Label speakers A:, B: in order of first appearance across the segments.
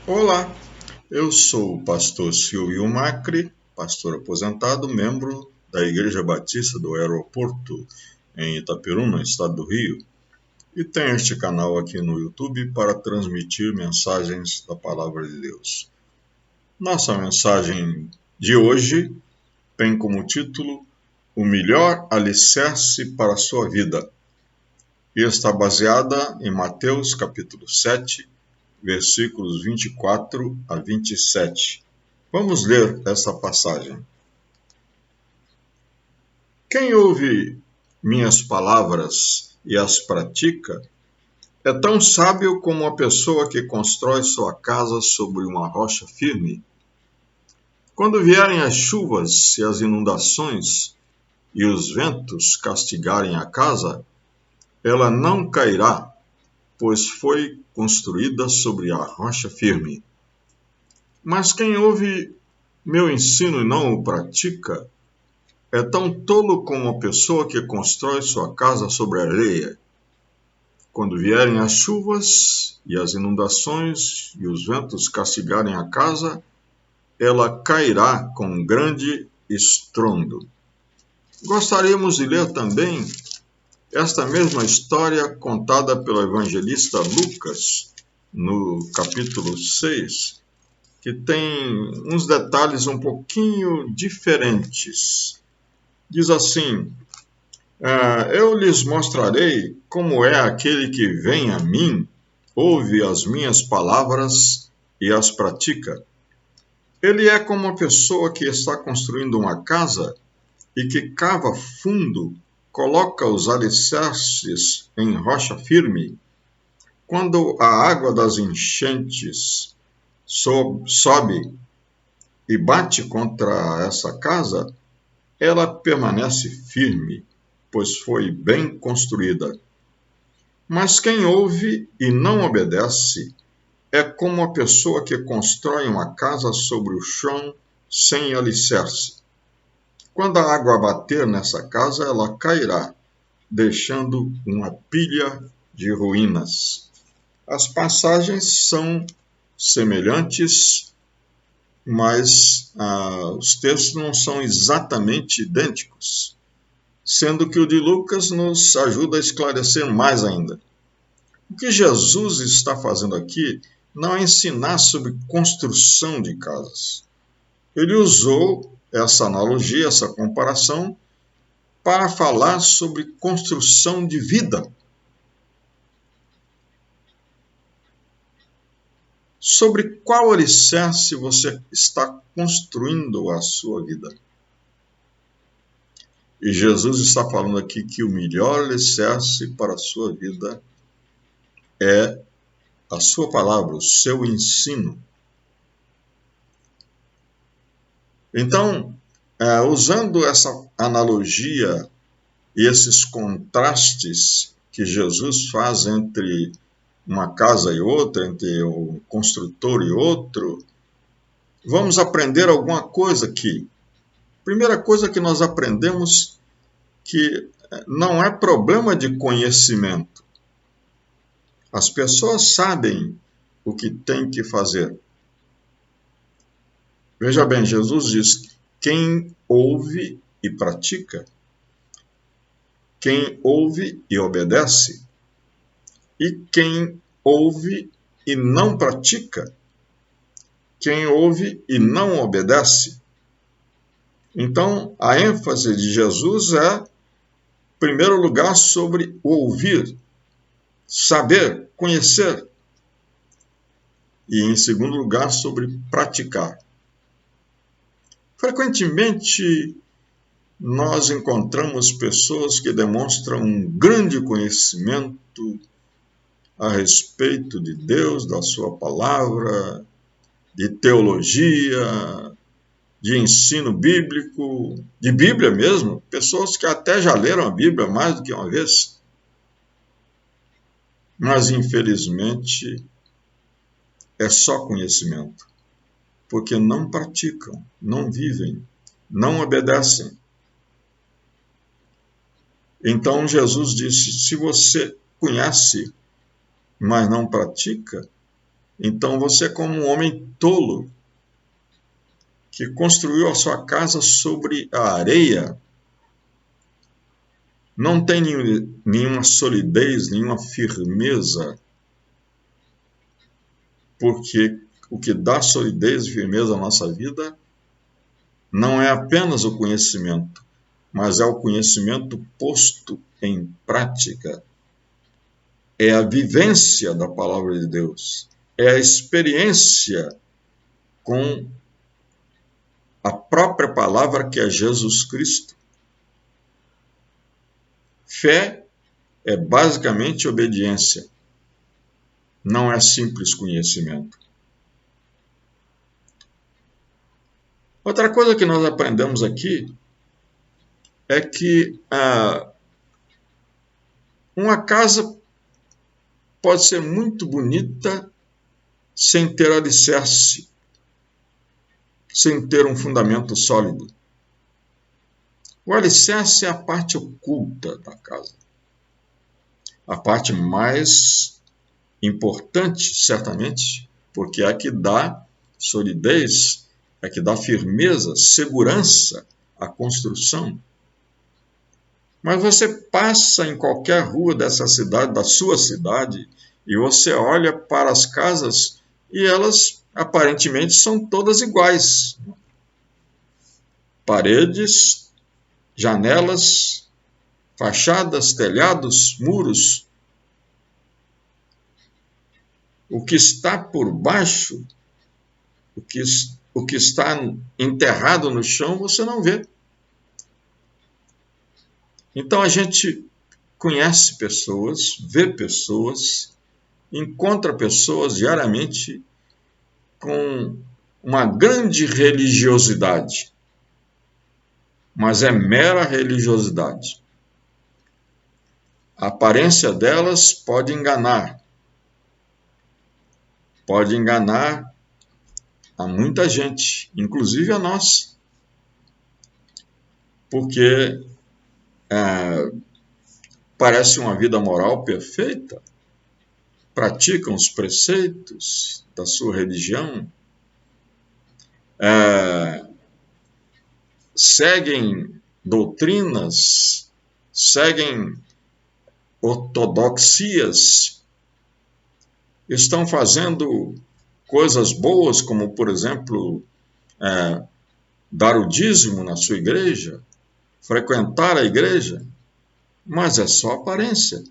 A: Olá, eu sou o pastor Silvio Macri, pastor aposentado, membro da Igreja Batista do Aeroporto, em Itaperuna, no estado do Rio, e tenho este canal aqui no YouTube para transmitir mensagens da Palavra de Deus. Nossa mensagem de hoje tem como título O Melhor Alicerce para a Sua Vida, e está baseada em Mateus capítulo 7, versículos 24 a 27. Vamos ler essa passagem. Quem ouve minhas palavras e as pratica é tão sábio como a pessoa que constrói sua casa sobre uma rocha firme. Quando vierem as chuvas e as inundações e os ventos castigarem a casa, ela não cairá, pois foi construída sobre a rocha firme. Mas quem ouve meu ensino e não o pratica é tão tolo como a pessoa que constrói sua casa sobre a areia. Quando vierem as chuvas e as inundações e os ventos castigarem a casa, ela cairá com grande estrondo. Gostaríamos de ler também esta mesma história contada pelo evangelista Lucas, no capítulo 6, que tem uns detalhes um pouquinho diferentes. Diz assim: eu lhes mostrarei como é aquele que vem a mim, ouve as minhas palavras e as pratica. Ele é como uma pessoa que está construindo uma casa e que cava fundo, coloca os alicerces em rocha firme. Quando a água das enchentes sobe e bate contra essa casa, ela permanece firme, pois foi bem construída. Mas quem ouve e não obedece é como a pessoa que constrói uma casa sobre o chão sem alicerce. Quando a água bater nessa casa, ela cairá, deixando uma pilha de ruínas. As passagens são semelhantes, mas os textos não são exatamente idênticos, sendo que o de Lucas nos ajuda a esclarecer mais ainda. O que Jesus está fazendo aqui não é ensinar sobre construção de casas. Ele usou essa analogia, essa comparação, para falar sobre construção de vida. Sobre qual alicerce você está construindo a sua vida? E Jesus está falando aqui que o melhor alicerce para a sua vida é a sua palavra, o seu ensino. Então, usando essa analogia e esses contrastes que Jesus faz entre uma casa e outra, entre um construtor e outro, vamos aprender alguma coisa aqui. Primeira coisa que nós aprendemos que não é problema de conhecimento. As pessoas sabem o que têm que fazer. Veja bem, Jesus diz: quem ouve e pratica, quem ouve e obedece, e quem ouve e não pratica, quem ouve e não obedece. Então, a ênfase de Jesus é, em primeiro lugar, sobre o ouvir, saber, conhecer, e, em segundo lugar, sobre praticar. Frequentemente, nós encontramos pessoas que demonstram um grande conhecimento a respeito de Deus, da sua palavra, de teologia, de ensino bíblico, de Bíblia mesmo, pessoas que até já leram a Bíblia mais do que uma vez, mas infelizmente é só conhecimento, porque não praticam, não vivem, não obedecem. Então Jesus disse: se você conhece, mas não pratica, Então você, como um homem tolo, que construiu a sua casa sobre a areia, não tem nenhuma solidez, nenhuma firmeza, porque o que dá solidez e firmeza à nossa vida não é apenas o conhecimento, mas é o conhecimento posto em prática. É a vivência da palavra de Deus, é a experiência com a própria palavra que é Jesus Cristo. Fé é basicamente obediência, não é simples conhecimento. Outra coisa que nós aprendemos aqui é que uma casa pode ser muito bonita sem ter alicerce, sem ter um fundamento sólido. O alicerce é a parte oculta da casa. A parte mais importante, certamente, porque é a que dá solidez, é a que dá firmeza, segurança à construção. Mas você passa em qualquer rua dessa cidade, da sua cidade, e você olha para as casas e elas aparentemente são todas iguais. Paredes, janelas, fachadas, telhados, muros. O que está por baixo, o que está enterrado no chão, você não vê. Então a gente conhece pessoas, vê pessoas, encontra pessoas diariamente com uma grande religiosidade, mas é mera religiosidade. A aparência delas pode enganar a muita gente, inclusive a nós, porque parece uma vida moral perfeita, praticam os preceitos da sua religião, seguem doutrinas, seguem ortodoxias, estão fazendo coisas boas, como, por exemplo, dar o dízimo na sua igreja, frequentar a igreja, mas é só aparência.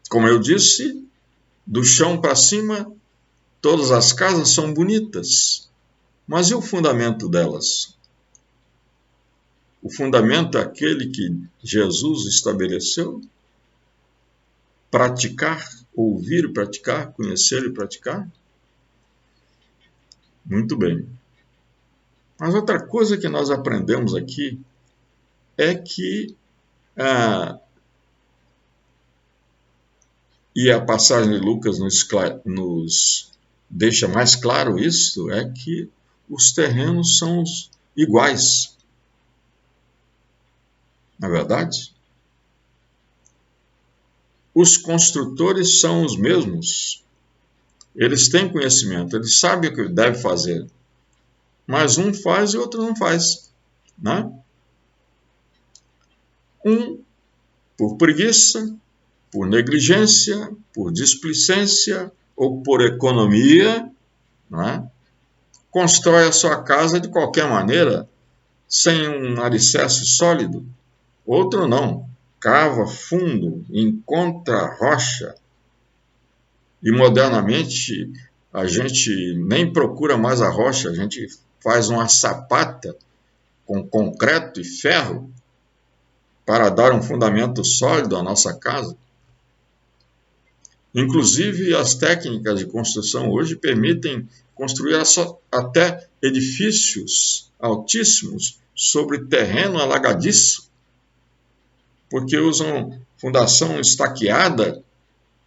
A: Como eu disse, do chão para cima, todas as casas são bonitas, mas e o fundamento delas? O fundamento é aquele que Jesus estabeleceu? Praticar, ouvir e praticar, conhecer e praticar? Muito bem. Mas outra coisa que nós aprendemos aqui é que, e a passagem de Lucas nos deixa mais claro isso, é que os terrenos são iguais. Na verdade, os construtores são os mesmos. Eles têm conhecimento, eles sabem o que deve fazer. Mas um faz e o outro não faz. Né? Um por preguiça, por negligência, por displicência ou por economia, né? Constrói a sua casa de qualquer maneira, sem um alicerce sólido. Outro não, cava fundo, encontra rocha. E modernamente a gente nem procura mais a rocha, a gente faz uma sapata com concreto e ferro para dar um fundamento sólido à nossa casa. Inclusive, as técnicas de construção hoje permitem construir até edifícios altíssimos sobre terreno alagadiço, porque usam fundação estaqueada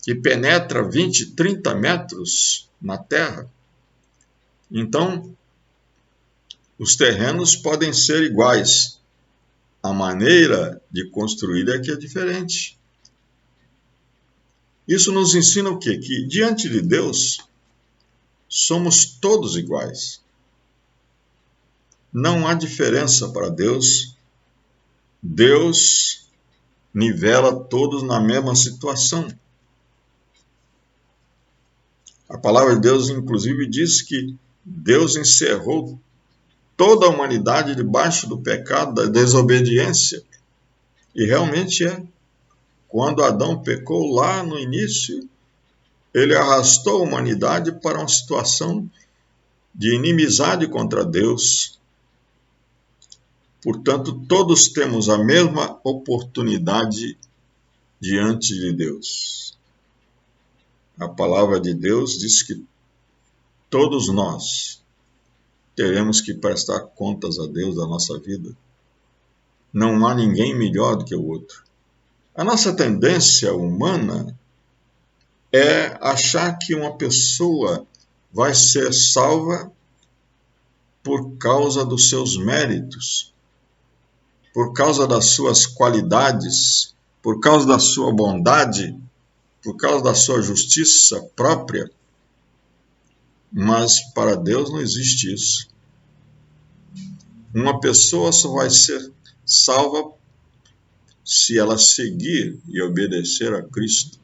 A: que penetra 20, 30 metros na terra. Então, os terrenos podem ser iguais. A maneira de construir é que é diferente. Isso nos ensina o quê? Que diante de Deus somos todos iguais. Não há diferença para Deus. Deus nivela todos na mesma situação. A palavra de Deus, inclusive, diz que Deus encerrou toda a humanidade debaixo do pecado, da desobediência. E realmente é. Quando Adão pecou lá no início, ele arrastou a humanidade para uma situação de inimizade contra Deus. Portanto, todos temos a mesma oportunidade diante de Deus. A palavra de Deus diz que todos nós teremos que prestar contas a Deus da nossa vida. Não há ninguém melhor do que o outro. A nossa tendência humana é achar que uma pessoa vai ser salva por causa dos seus méritos, por causa das suas qualidades, por causa da sua bondade, por causa da sua justiça própria. Mas para Deus não existe isso. Uma pessoa só vai ser salva se ela seguir e obedecer a Cristo.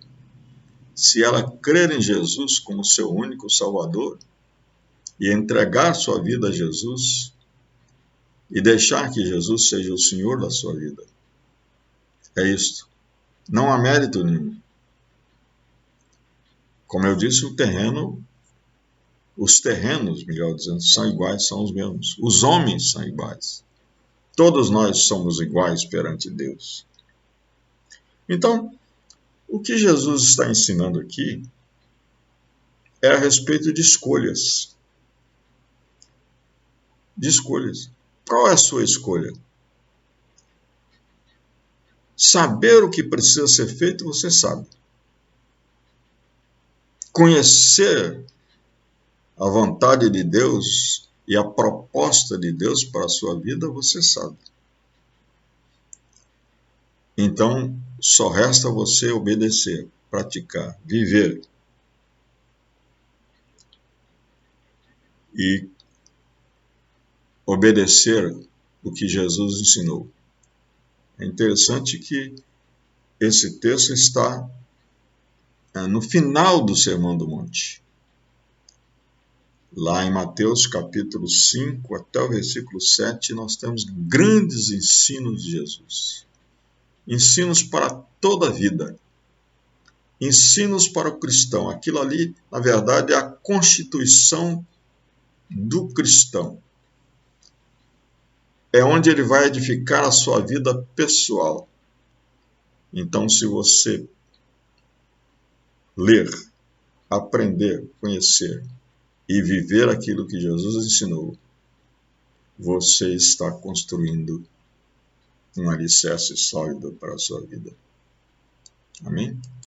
A: Se ela crer em Jesus como seu único Salvador e entregar sua vida a Jesus e deixar que Jesus seja o Senhor da sua vida. É isto. Não há mérito nenhum. Como eu disse, os terrenos, melhor dizendo, são iguais, são os mesmos. Os homens são iguais. Todos nós somos iguais perante Deus. Então, o que Jesus está ensinando aqui é a respeito de escolhas. De escolhas. Qual é a sua escolha? Saber o que precisa ser feito, você sabe. Conhecer a vontade de Deus e a proposta de Deus para a sua vida, você sabe. Então, só resta você obedecer, praticar, viver. E obedecer o que Jesus ensinou. É interessante que esse texto está no final do Sermão do Monte. Lá em Mateus capítulo 5 até o versículo 7, nós temos grandes ensinos de Jesus. Ensinos para toda a vida. Ensinos para o cristão. Aquilo ali, na verdade, é a constituição do cristão. É onde ele vai edificar a sua vida pessoal. Então, se você ler, aprender, conhecer e viver aquilo que Jesus ensinou, você está construindo um alicerce sólido para a sua vida. Amém?